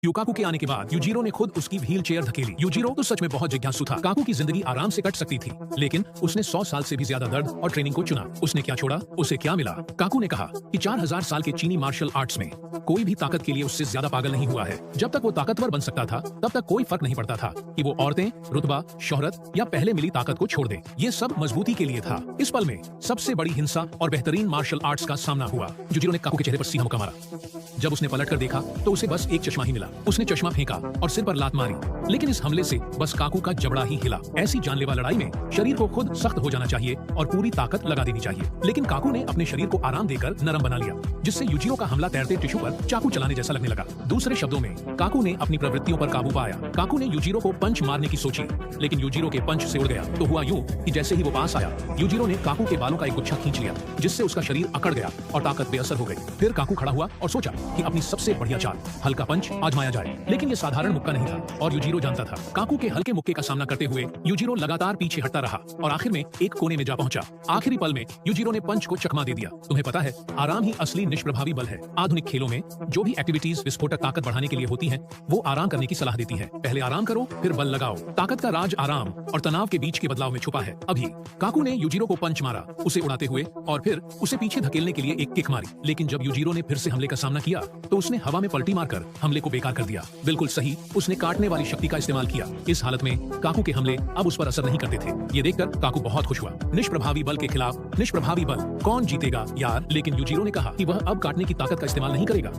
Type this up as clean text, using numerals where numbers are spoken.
युकाकू के आने के बाद यूजिरो ने खुद उसकी व्हील चेयर धकेली। यूजिरो तो सच में बहुत जिज्ञासु था। काकू की जिंदगी आराम से कट सकती थी, लेकिन उसने 100 साल से भी ज्यादा दर्द और ट्रेनिंग को चुना। उसने क्या छोड़ा, उसे क्या मिला? काकू ने कहा कि 4000 साल के चीनी मार्शल आर्ट्स में कोई भी ताकत के लिए उससे ज्यादा पागल नहीं हुआ है। जब तक वो ताकतवर बन सकता था, तब तक कोई फर्क नहीं पड़ता था कि वो औरतें, रुतबा, शोहरत या पहले मिली ताकत को छोड़ दे। ये सब मजबूती के लिए था। इस पल में सबसे बड़ी हिंसा और बेहतरीन मार्शल आर्ट्स का सामना हुआ। यूजिरो ने काकू के चेहरे पर सीधा मुक्का मारा। जब उसने पलट कर देखा तो उसे बस एक चश्मा ही मिला। उसने चश्मा फेंका और सिर पर लात मारी, लेकिन इस हमले से बस काकू का जबड़ा ही हिला। ऐसी जानलेवा लड़ाई में शरीर को खुद सख्त हो जाना चाहिए और पूरी ताकत लगा देनी चाहिए। लेकिन काकू ने अपने शरीर को आराम देकर नरम बना लिया, जिससे यूजिरो का हमला तैरते टिश्यू पर चाकू चलाने जैसा लगने लगा। दूसरे शब्दों में काकू ने अपनी प्रवृत्तियों पर काबू पाया। काकू ने यूजिरो को पंच मारने की सोची, लेकिन यूजिरो के पंच से उड़ गया। तो हुआ यूं कि जैसे ही वो पास आया, यूजिरो ने काकू के बालों का एक गुच्छा खींच लिया, जिससे उसका शरीर अकड़ गया और ताकत बेअसर हो गई। फिर काकू खड़ा हुआ और सोचा कि अपनी सबसे बढ़िया चाल, हल्का पंच, आजमाया जाए। लेकिन ये साधारण मुक्का नहीं था और यूजिरो जानता था। काकू के हल्के मुक्के का सामना करते हुए यूजिरो लगातार पीछे हटता रहा और आखिर में एक कोने में जा पहुंचा। आखिरी पल में यूजिरो ने पंच को चकमा दे दिया। तुम्हें पता है, आराम ही असली निष्प्रभावी बल है। आधुनिक खेलों में जो भी एक्टिविटीज विस्फोटक ताकत बढ़ाने के लिए होती हैं, वो आराम करने की सलाह देती हैं। पहले आराम करो, फिर बल लगाओ। ताकत का राज आराम और तनाव के बीच के बदलाव में छुपा है। अभी काकू ने यूजिरो को पंच मारा, उसे उड़ाते हुए, और फिर उसे पीछे धकेलने के लिए एक किक मारी। लेकिन जब यूजिरो ने फिर से हमले का सामना किया, तो उसने हवा में पलटी मारकर हमले को बेकार कर दिया। बिल्कुल सही, उसने काटने वाली शक्ति का इस्तेमाल किया। इस हालत में काकू के हमले अब उस पर असर नहीं करते थे। ये देखकर काकू बहुत खुश हुआ। निष्प्रभावी बल के खिलाफ निष्प्रभावी बल, कौन जीतेगा यार? लेकिन यूजिरो ने कहा कि वह अब काटने की ताकत का इस्तेमाल नहीं करेगा।